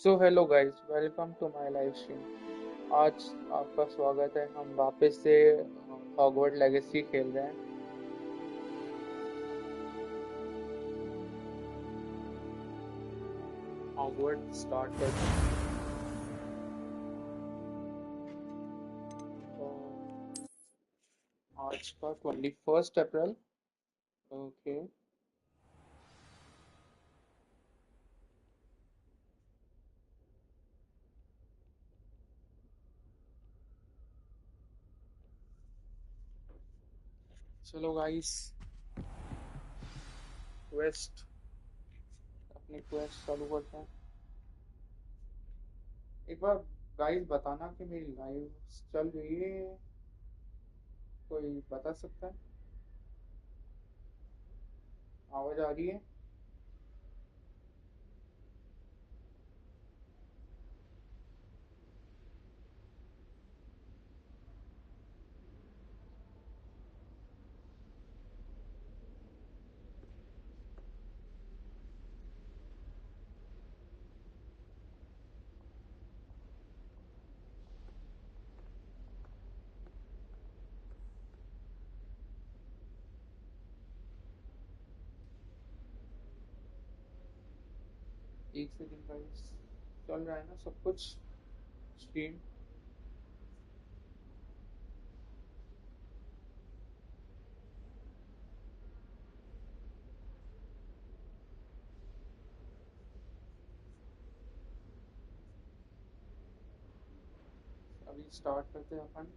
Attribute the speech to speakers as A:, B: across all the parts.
A: So hello guys, welcome to my live stream. आज आपका स्वागत है। हम वापस से हॉगवर्ड लेगेसी खेल रहे हैं। हॉगवर्ड स्टार्ट करते हैं। तो आज का 21 अप्रैल। ओके। चलो गाइस, क्वेस्ट अपनी क्वेस्ट चालू करते हैं। एक बार गाइस बताना कि मेरी लाइव चल रही है, कोई बता सकता है? आवाज आ रही है? एक सेकंड गाइस, चल रहा है ना सब कुछ स्ट्रीम? अभी स्टार्ट करते हैं अपन।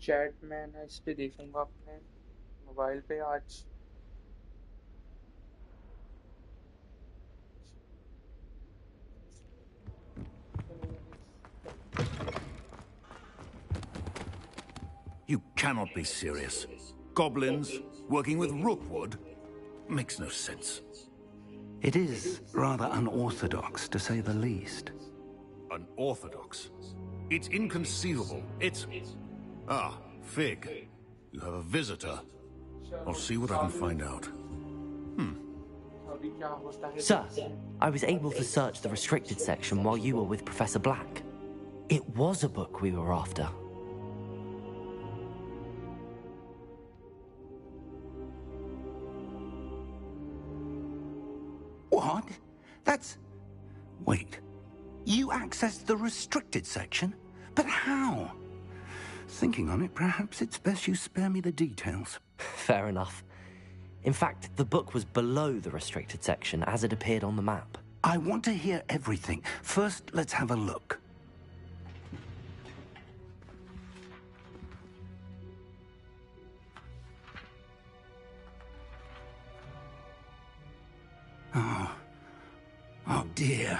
A: चैट में मैं इस पे देखूंगा अपने मोबाइल पे आज।
B: You cannot be serious. Goblins working with Rookwood? Makes no sense.
C: It is rather unorthodox, to say the least.
B: Unorthodox? It's inconceivable. It's... Ah, Fig. You have a visitor. I'll see what I can find out.
A: अभी क्या होता है?
D: Sir, I was able to search the restricted section while you were with Professor Black. It was a book we were after.
C: What? That's... Wait. You accessed the restricted section? But how? Thinking on it, perhaps it's best you spare me the details.
D: Fair enough. In fact, the book was below the restricted section as it appeared on the map.
C: I want to hear everything. First, let's have a look. Oh dear.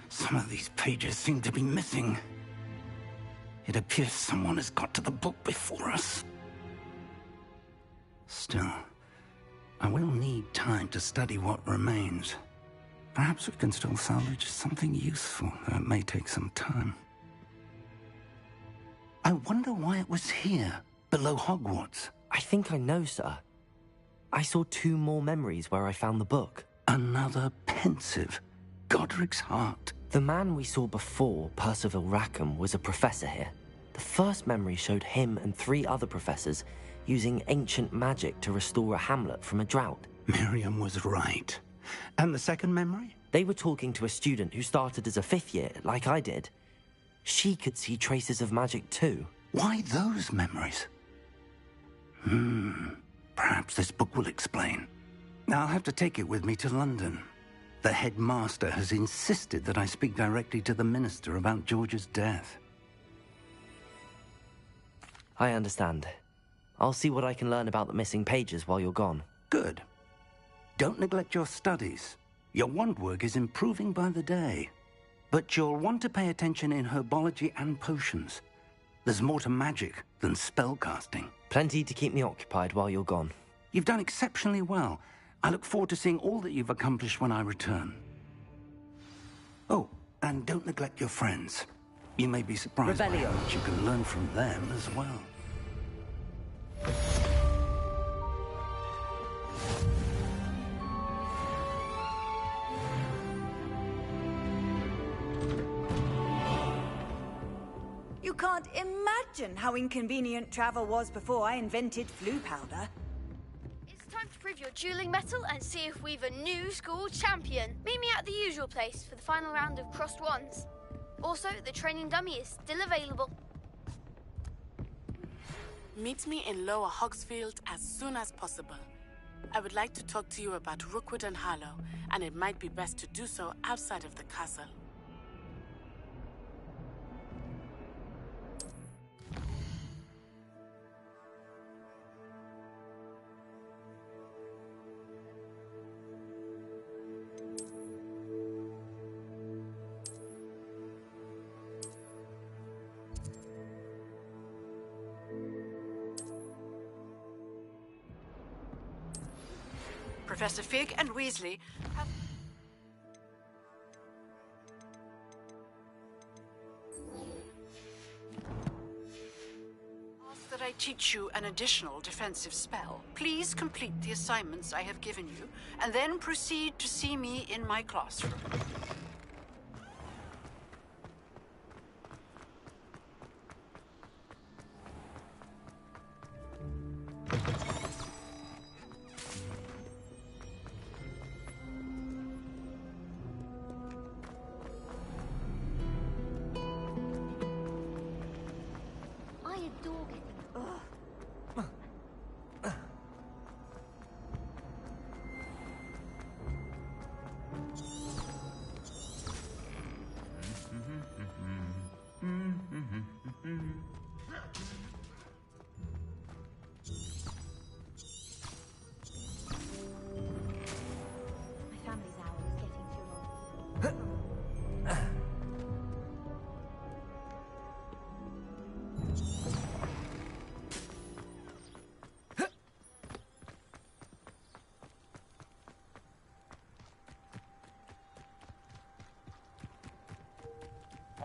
C: Some of these pages seem to be missing. It appears someone has got to the book before us. Still, I will need time to study what remains. Perhaps we can still salvage something useful, though it may take some time. I wonder why it was here, below Hogwarts.
D: I think I know, sir. I saw 2 more memories where I found the book.
C: Another pensive. Godric's heart.
D: The man we saw before, Percival Rackham, was a professor here. The first memory showed him and 3 other professors using ancient magic to restore a hamlet from a drought.
C: Miriam was right. And the second memory?
D: They were talking to a student who started as a 5th year, like I did. She could see traces of magic too.
C: Why those memories? Perhaps this book will explain. Now I'll have to take it with me to London. The headmaster has insisted that I speak directly to the minister about George's death.
D: I understand. I'll see what I can learn about the missing pages while you're gone.
C: Good. Don't neglect your studies. Your wand work is improving by the day. But you'll want to pay attention in herbology and potions. There's more to magic than spellcasting.
D: Plenty to keep me occupied while you're gone.
C: You've done exceptionally well. I look forward to seeing all that you've accomplished when I return. Oh, and don't neglect your friends. You may be surprised by how much you can learn from them as well.
E: You can't imagine how inconvenient travel was before I invented flu powder.
F: It's time to prove your dueling mettle and see if we've a new school champion. Meet me at the usual place for the final round of crossed wands. Also, the training dummy is still available.
G: Meet me in Lower Hogsfield as soon as possible. I would like to talk to you about Rookwood and Harlow, and it might be best to do so outside of the castle.
H: Professor Fig and Weasley have... asked that I teach you an additional defensive spell. Please complete the assignments I have given you, and then proceed to see me in my classroom.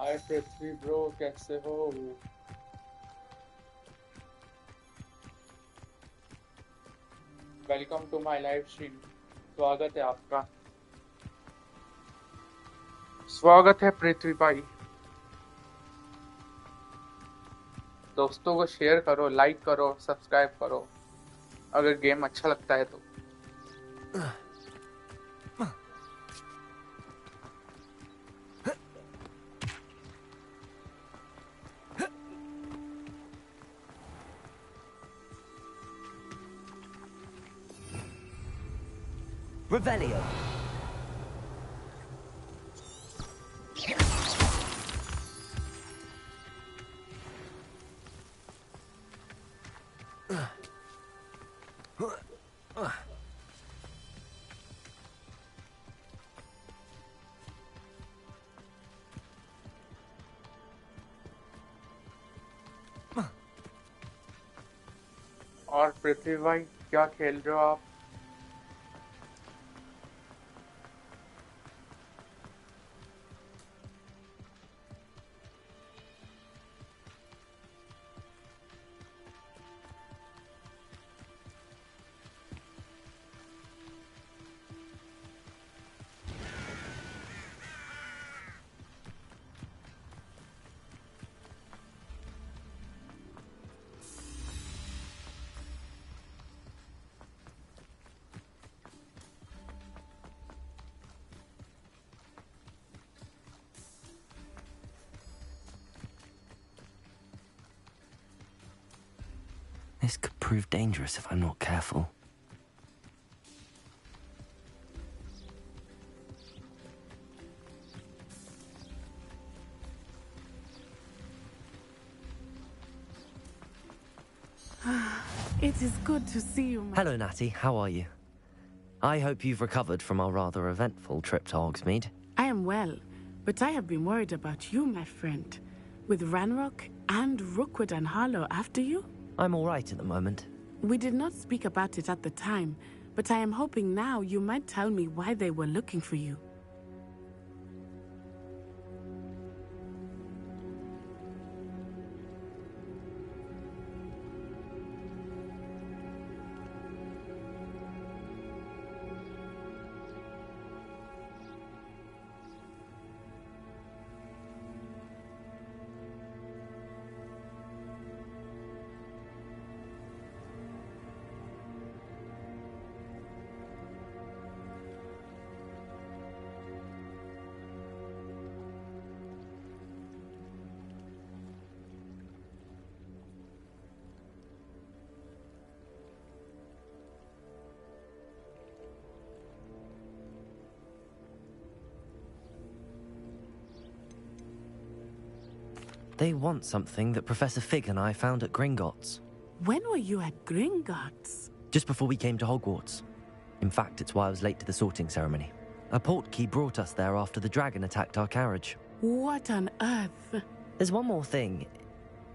A: Hi Prithvi bro, कैसे हो? Welcome to my live stream. स्वागत है आपका। स्वागत है पृथ्वी भाई। दोस्तों को शेयर करो, लाइक करो, सब्सक्राइब करो अगर गेम अच्छा लगता है तो।
D: Revelio.
A: और पृथ्वी भाई क्या खेल रहे हो आप?
D: This could prove dangerous if I'm not careful.
G: It is good to see you,
D: Hello, Natty. How are you? I hope you've recovered from our rather eventful trip to Hogsmeade.
G: I am well. But I have been worried about you, my friend. With Ranrock and Rookwood and Harlow after you?
D: I'm all right at the moment.
G: We did not speak about it at the time, but I am hoping now you might tell me why they were looking for you.
D: They want something that Professor Fig and I found at Gringotts.
G: When were you at Gringotts?
D: Just before we came to Hogwarts. In fact, it's why I was late to the sorting ceremony. A portkey brought us there after the dragon attacked our carriage.
G: What on earth?
D: There's one more thing.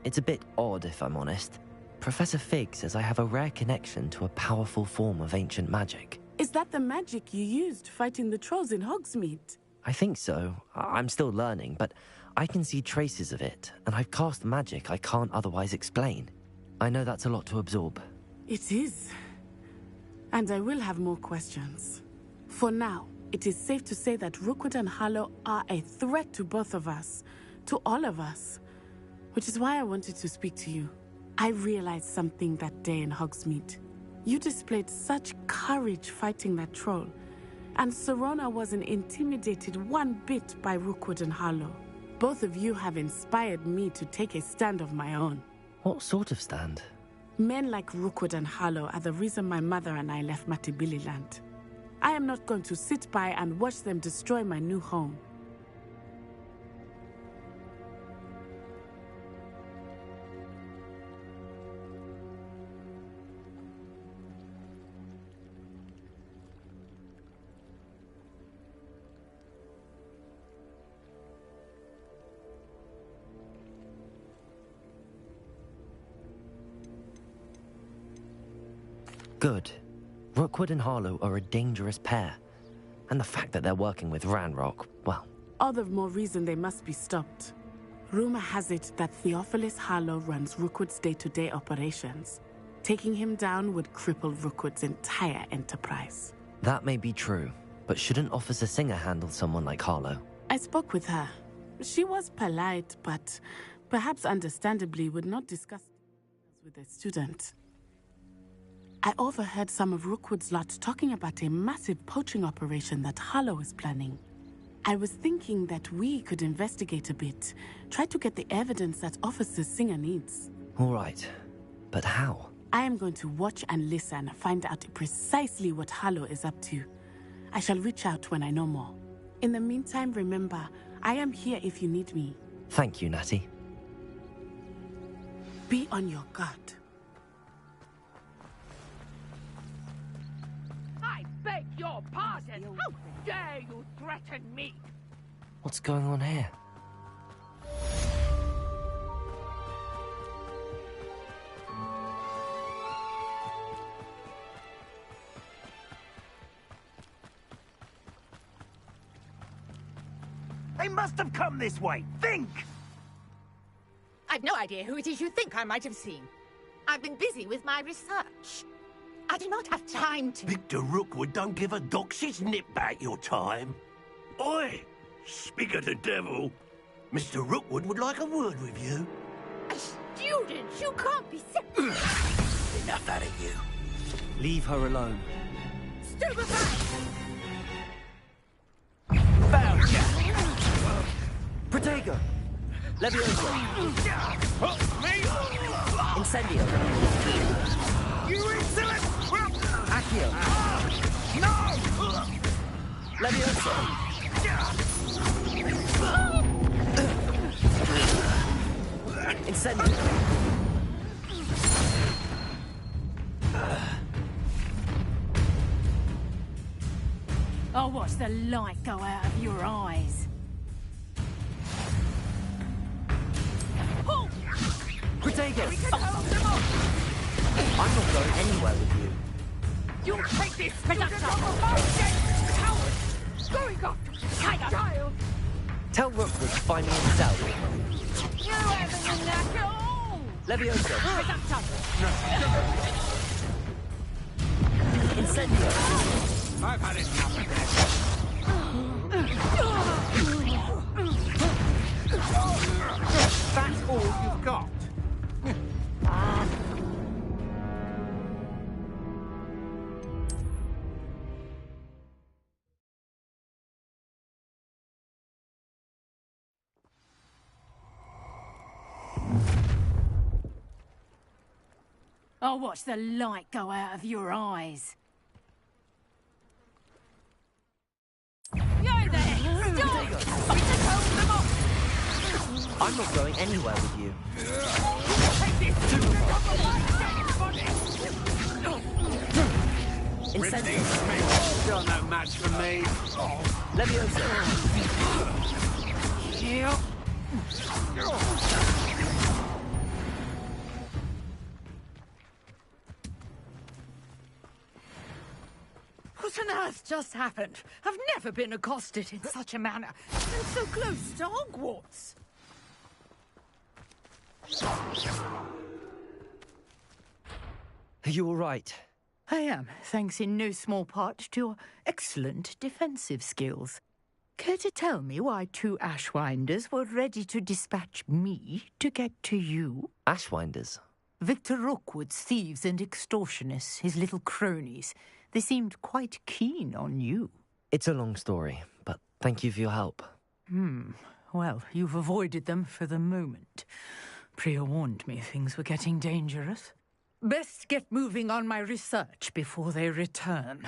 D: It's a bit odd, if I'm honest. Professor Fig says I have a rare connection to a powerful form of ancient magic.
G: Is that the magic you used fighting the trolls in Hogsmeade?
D: I think so. I'm still learning, but I can see traces of it, and I've cast magic I can't otherwise explain. I know that's a lot to absorb.
G: It is. And I will have more questions. For now, it is safe to say that Rookwood and Harlow are a threat to both of us, to all of us. Which is why I wanted to speak to you. I realized something that day in Hogsmeade. You displayed such courage fighting that troll, and Serona wasn't intimidated one bit by Rookwood and Harlow. Both of you have inspired me to take a stand of my own.
D: What sort of stand?
G: Men like Rookwood and Harlow are the reason my mother and I left Matabeleland. I am not going to sit by and watch them destroy my new home.
D: Good. Rookwood and Harlow are a dangerous pair. And the fact that they're working with Ranrock, well...
G: All the more reason they must be stopped. Rumor has it that Theophilus Harlow runs Rookwood's day-to-day operations. Taking him down would cripple Rookwood's entire enterprise.
D: That may be true, but shouldn't Officer Singer handle someone like Harlow?
G: I spoke with her. She was polite, but perhaps understandably would not discuss with a student. I overheard some of Rookwood's lot talking about a massive poaching operation that Harlow is planning. I was thinking that we could investigate a bit, try to get the evidence that Officer Singer needs.
D: All right, but how?
G: I am going to watch and listen, find out precisely what Harlow is up to. I shall reach out when I know more. In the meantime, remember, I am here if you need me.
D: Thank you, Natty.
G: Be on your guard.
I: I beg your pardon! How dare you threaten me?
D: What's going on here?
I: They must have come this way! Think!
J: I've no idea who it is you think I might have seen. I've been busy with my research. I do not have time to...
K: Victor Rookwood don't give a doxy's nip back your time. Oi! Speak of the devil. Mr. Rookwood would like a word with you.
J: A student? You can't be
K: Enough out of you.
D: Leave her alone.
J: Stupefy!
K: Found ya!
D: Protego! Levioso!
K: Me?
D: Incendio!
K: You insolent!
D: Accio!
K: No!
D: Levioso! Incendio!
J: I'll watch the light go out of your eyes.
D: Protego!
I: We can hold them off!
D: I'm not going anywhere with you.
I: You'll take this, student of the mountain! Coward! Going off to child!
D: Tell Rookwood to find me in the cell.
I: You haven't a knack at all!
D: Levioso! Incendio!
K: I've had enough of this. That's all you've got.
J: I'll watch the light go out of your eyes.
I: Yo there! Stop! We can hold them off!
D: I'm not going anywhere with you.
I: Take this, student of the mountain!
D: Incendio!
K: You're no match for me.
D: Levioso!
J: What on earth just happened? I've never been accosted in such a manner. And so close to Hogwarts.
D: Are you all right?
J: I am, thanks in no small part to your excellent defensive skills. Care to tell me why two Ashwinders were ready to dispatch me to get to you?
D: Ashwinders?
J: Victor Rookwood's thieves and extortionists, his little cronies. They seemed quite keen on you.
D: It's a long story, but thank you for your help.
J: Well, you've avoided them for the moment. Priya warned me things were getting dangerous. Best get moving on my research before they return.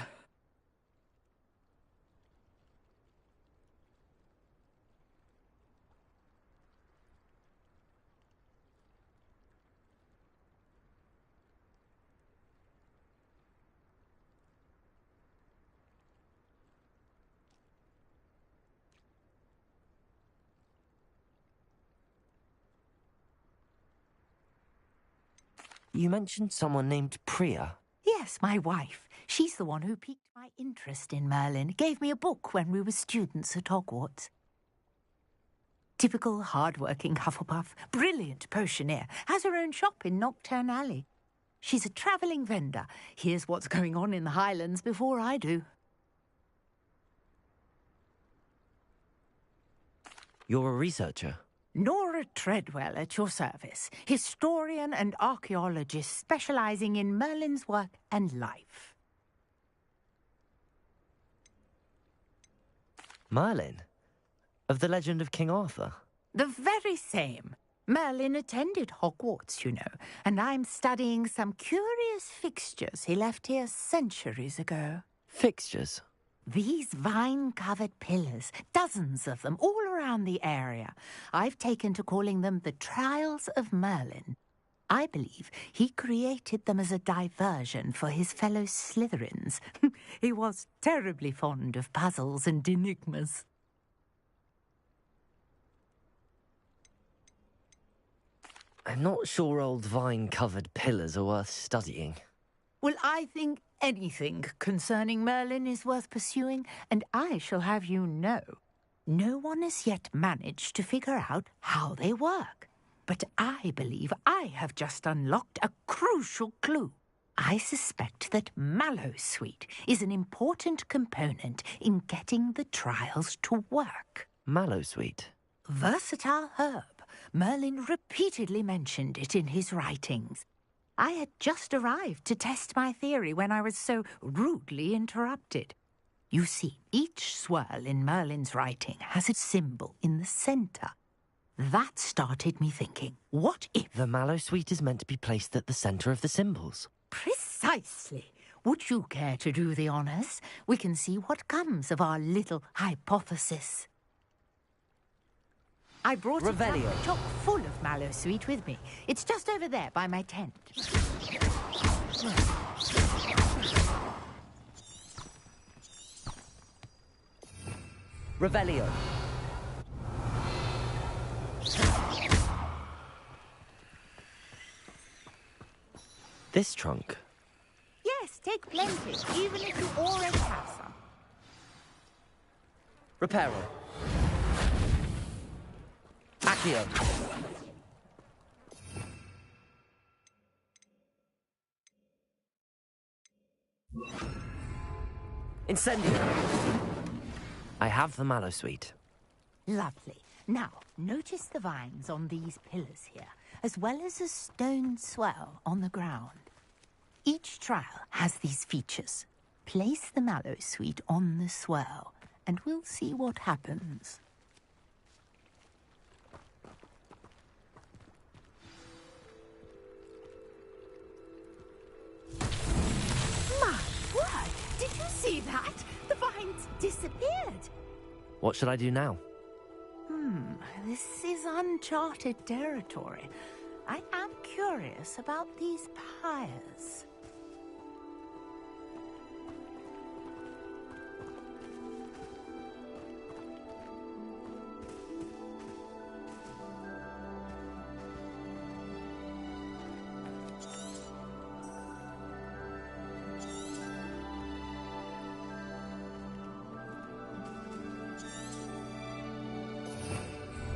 D: You mentioned someone named Priya.
J: Yes, my wife. She's the one who piqued my interest in Merlin. Gave me a book when we were students at Hogwarts. Typical hard-working Hufflepuff. Brilliant potioneer. Has her own shop in Knockturn Alley. She's a travelling vendor. Hears what's going on in the Highlands before I do.
D: You're a researcher?
J: Nora Treadwell at your service. Historian and archaeologist specialising in Merlin's work and life.
D: Merlin? Of the legend of King Arthur?
J: The very same. Merlin attended Hogwarts, you know, and I'm studying some curious fixtures he left here centuries ago.
D: Fixtures?
J: These vine-covered pillars, dozens of them, all around the area. I've taken to calling them the Trials of Merlin. I believe he created them as a diversion for his fellow Slytherins. He was terribly fond of puzzles and enigmas.
D: I'm not sure old vine-covered pillars are worth studying.
J: Well, I think anything concerning Merlin is worth pursuing, and I shall have you know, no one has yet managed to figure out how they work. But I believe I have just unlocked a crucial clue. I suspect that Mallowsweet is an important component in getting the trials to work.
D: Mallowsweet?
J: Versatile herb. Merlin repeatedly mentioned it in his writings. I had just arrived to test my theory when I was so rudely interrupted. You see, each swirl in Merlin's writing has a symbol in the centre. That started me thinking, what if...
D: The Mallowsweet is meant to be placed at the centre of the symbols.
J: Precisely. Would you care to do the honours? We can see what comes of our little hypothesis. I brought
D: Revelio.
J: a chock full of Mallowsweet with me. It's just over there by my tent.
D: Revelio. This trunk?
J: Yes, take plenty, even if you already have some.
D: Reparo. Accio. Incendio. I have the mallow suite.
J: Lovely. Now, notice the vines on these pillars here, as well as a stone swell on the ground. Each trial has these features. Place the mallow suite on the swell, and we'll see what happens. My word! Did you see that? The vines disappeared.
D: What should I do now?
J: This is uncharted territory. I am curious about these pyres.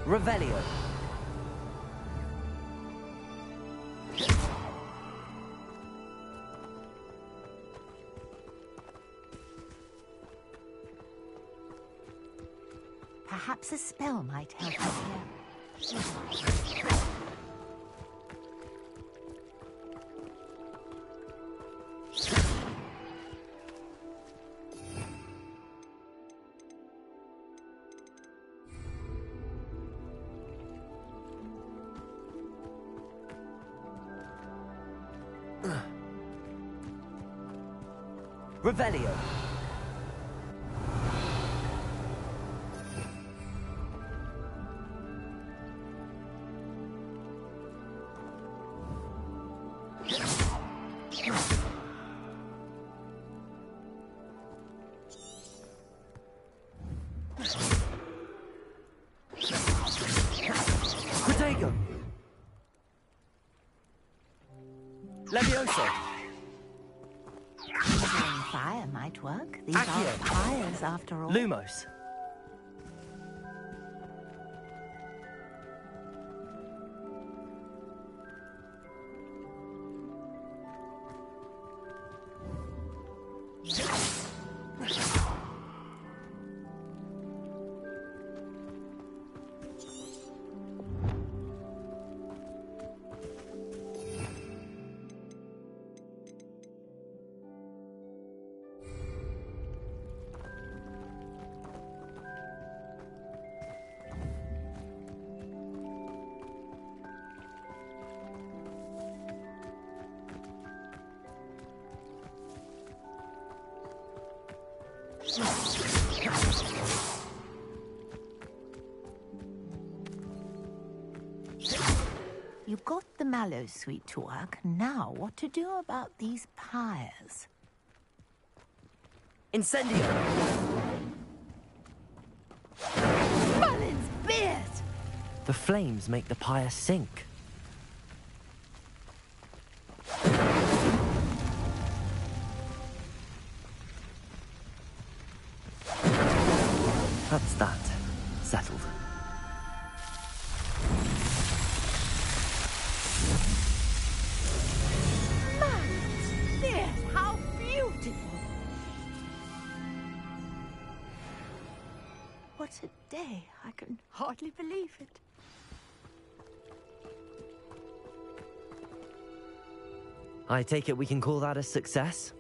D: Revelio.
J: Perhaps a spell might help us here.
D: Revelio. Protego. Levioso.
J: Fire might work. These
D: Accio.
J: are pyres after all.
D: Lumos.
J: You got the mallow suite to work. Now, what to do about these pyres?
D: Incendio.
J: Merlin's beard!
D: The flames make the pyre sink. That's that. Settled.
J: Merlin's beard! How beautiful! What a day. I can hardly believe it.
D: I take it we can call that a success?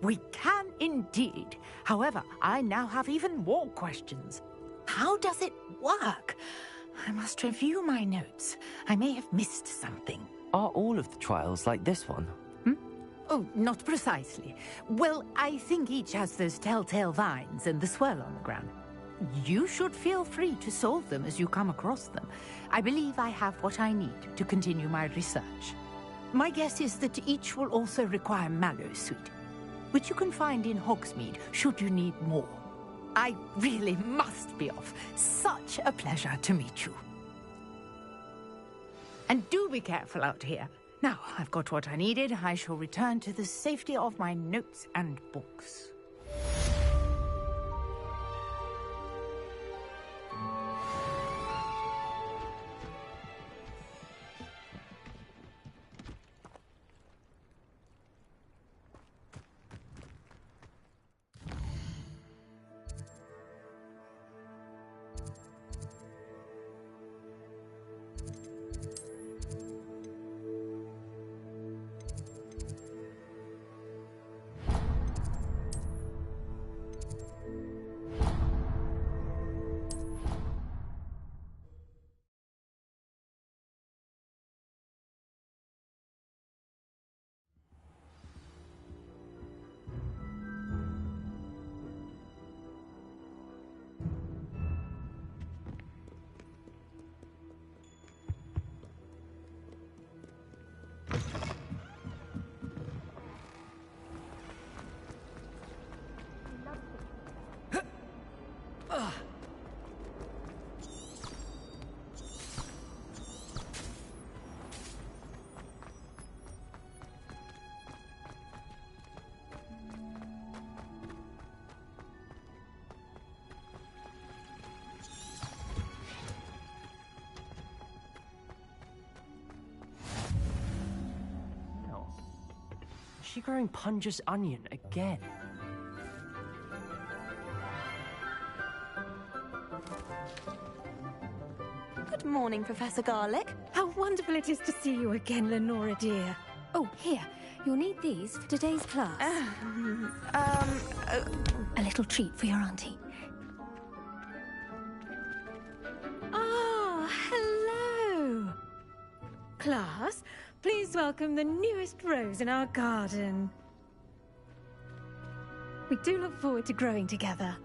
J: We can indeed. However, I now have even more questions. How does it work? I must review my notes. I may have missed something.
D: Are all of the trials like this one?
J: Oh, not precisely. Well, I think each has those telltale vines and the swirl on the ground. You should feel free to solve them as you come across them. I believe I have what I need to continue my research. My guess is that each will also require mallow suite, which you can find in Hogsmeade should you need more. I really must be off. Such a pleasure to meet you. And do be careful out here. Now, I've got what I needed. I shall return to the safety of my notes and books.
D: Is she growing Punja's onion again?
L: Good morning, Professor Garlick. How wonderful it is to see you again, Lenora dear. Oh, here. You'll need these for today's class. A little treat for your auntie. Ah, hello. Class, please welcome the newest rose in our garden. We do look forward to growing together.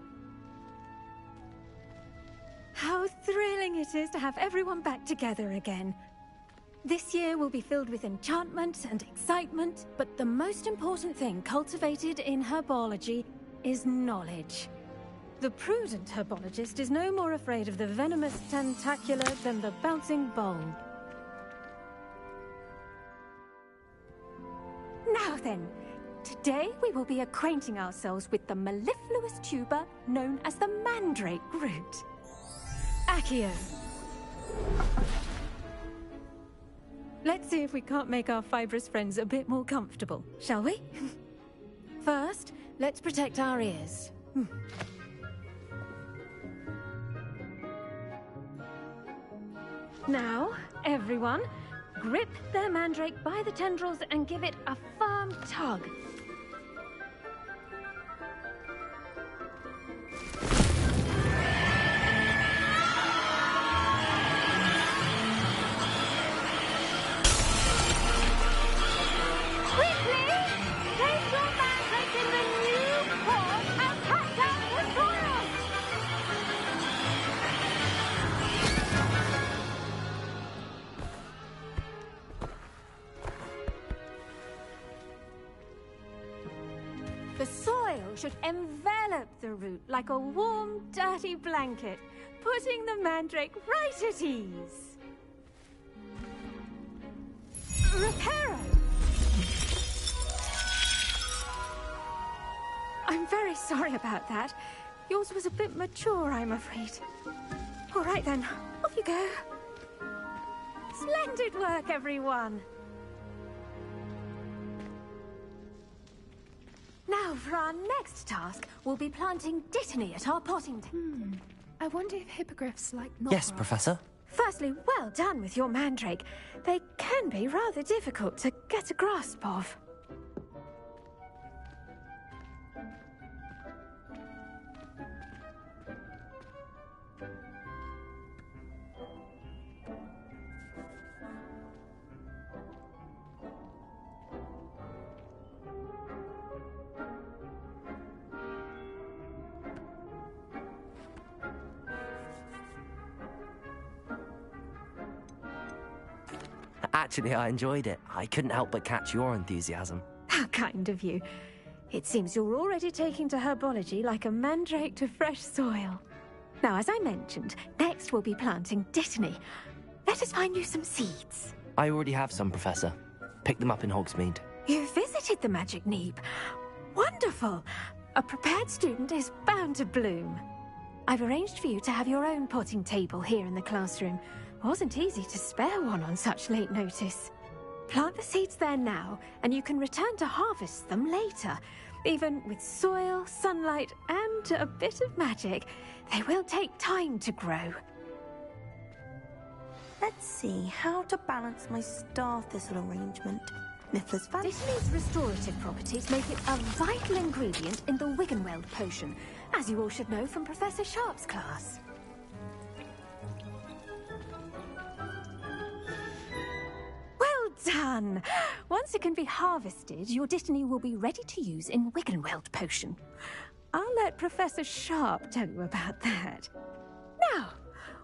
L: How thrilling it is to have everyone back together again. This year will be filled with enchantment and excitement, but the most important thing cultivated in herbology is knowledge. The prudent herbologist is no more afraid of the venomous tentacular than the bouncing bulb. Now then, today we will be acquainting ourselves with the mellifluous tuber known as the mandrake root. Accio. Let's see if we can't make our fibrous friends a bit more comfortable, shall we? First, let's protect our ears. Now, everyone, grip their mandrake by the tendrils and give it a firm tug. The soil should envelop the root like a warm, dirty blanket, putting the mandrake right at ease. Reparo! I'm very sorry about that. Yours was a bit mature, I'm afraid. All right then, off you go. Splendid work, everyone! Now, for our next task, we'll be planting dittany at our potting.
M: I wonder if hippogriffs like
D: Yes, Professor.
L: Firstly, well done with your mandrake. They can be rather difficult to get a grasp of.
D: Actually, I enjoyed it. I couldn't help but catch your enthusiasm.
L: How kind of you. It seems you're already taking to herbology like a mandrake to fresh soil. Now, as I mentioned, next we'll be planting dittany. Let us find you some seeds.
D: I already have some, Professor. Picked them up in Hogsmeade.
L: You visited the Magic Neep. Wonderful! A prepared student is bound to bloom. I've arranged for you to have your own potting table here in the classroom. Wasn't easy to spare one on such late notice. Plant the seeds there now, and you can return to harvest them later. Even with soil, sunlight, and a bit of magic, they will take time to grow.
N: Let's see how to balance my star thistle arrangement. Niffler's fan.
L: Dittany's restorative properties make it a vital ingredient in the Wiggenweld potion, as you all should know from Professor Sharp's class. Well done! Once it can be harvested, your Dittany will be ready to use in Wiggenweld potion. I'll let Professor Sharp tell you about that. Now,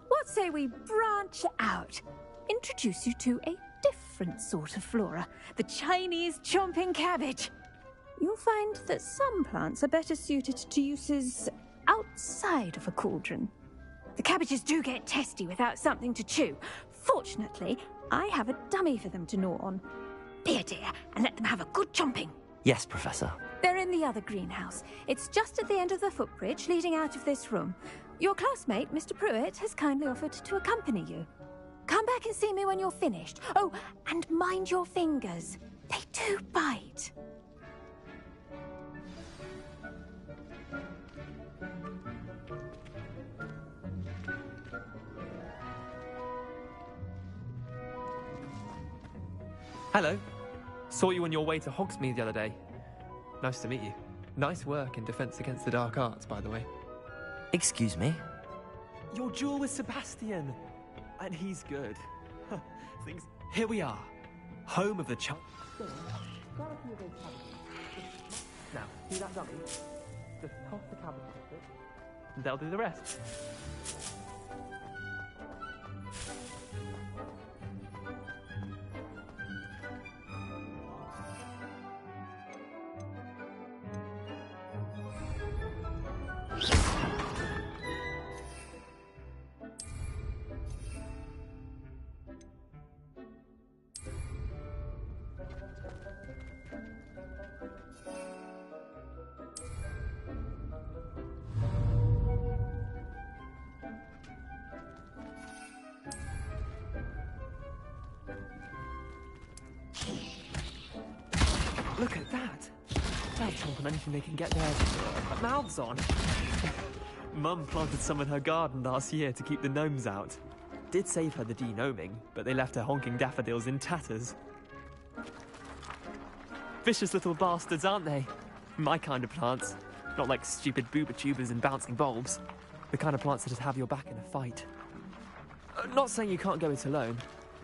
L: what say we branch out? Introduce you to a different sort of flora, the Chinese chomping cabbage. You'll find that some plants are better suited to uses outside of a cauldron. The cabbages do get testy without something to chew. Fortunately, I have a dummy for them to gnaw on. Be a dear and let them have a good chomping.
D: Yes, Professor.
L: They're in the other greenhouse. It's just at the end of the footbridge leading out of this room. Your classmate, Mr. Pruitt, has kindly offered to accompany you. Come back and see me when you're finished. Oh, and mind your fingers. They do bite.
O: Hello. Saw you on your way to Hogsmeade the other day. Nice to meet you. Nice work in Defense Against the Dark Arts, by the way.
D: Excuse me?
O: Your duel with Sebastian. And he's good. Things. Here we are. Home of the child. Now, see that dummy? Just toss the cabbage with it, and they'll do the rest. Look at that! They'll chomp on anything they can get their mouths on. Mum planted some in her garden last year to keep the gnomes out. Did save her the de-gnoming, but they left her honking daffodils in tatters. Vicious little bastards, aren't they? My kind of plants. Not like stupid booba tubers and bouncing bulbs. The kind of plants that just have your back in a fight. Not saying you can't go it alone,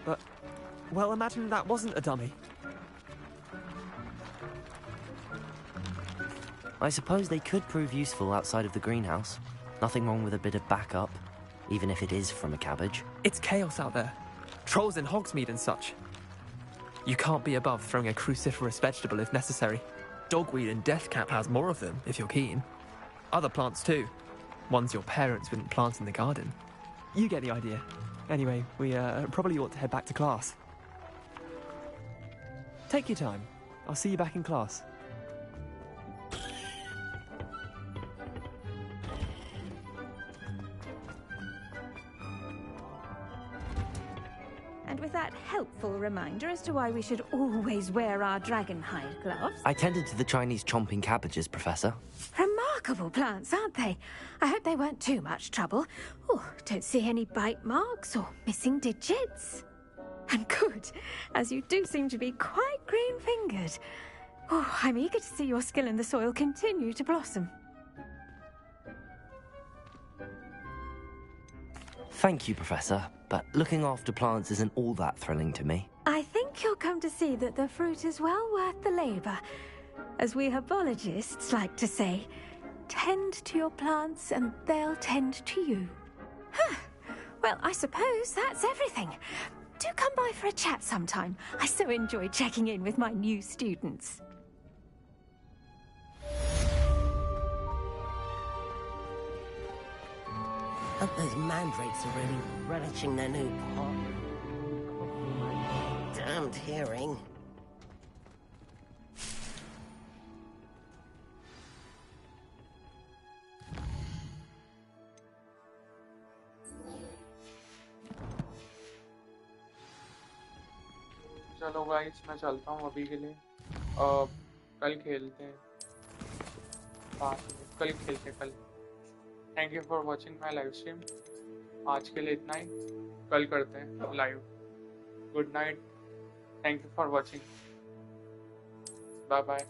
O: but... well, imagine that wasn't a dummy.
D: I suppose they could prove useful outside of the greenhouse. Nothing wrong with a bit of backup, even if it is from a cabbage.
O: It's chaos out there. Trolls in Hogsmeade and such. You can't be above throwing a cruciferous vegetable if necessary. Dogweed and deathcap has more of them, if you're keen. Other plants too. Ones your parents wouldn't plant in the garden. You get the idea. Anyway, we probably ought to head back to class. Take your time. I'll see you back in class.
L: And with that helpful reminder as to why we should always wear our dragon hide gloves.
D: I tended to the Chinese chomping cabbages, Professor.
L: Remarkable plants, aren't they? I hope they weren't too much trouble. Oh, don't see any bite marks or missing digits. And good, as you do seem to be quite green-fingered. Oh, I'm eager to see your skill in the soil continue to blossom.
D: Thank you, Professor, but looking after plants isn't all that thrilling to me.
L: I think you'll come to see that the fruit is well worth the labour. As we herbologists like to say, tend to your plants and they'll tend to you. Huh. Well, I suppose that's everything. Do come by for a chat sometime. I so enjoy checking in with my new students.
N: Hope those mandrakes are really relishing their new pot. Damned hearing.
A: चलो guys मैं चलता हूँ अभी के लिए। कल खेलते हैं, कल खेलते हैं कल। Thank you for watching my live stream. आज के लिए इतना ही, कल करते हैं live. Good night, thank you for watching, bye bye.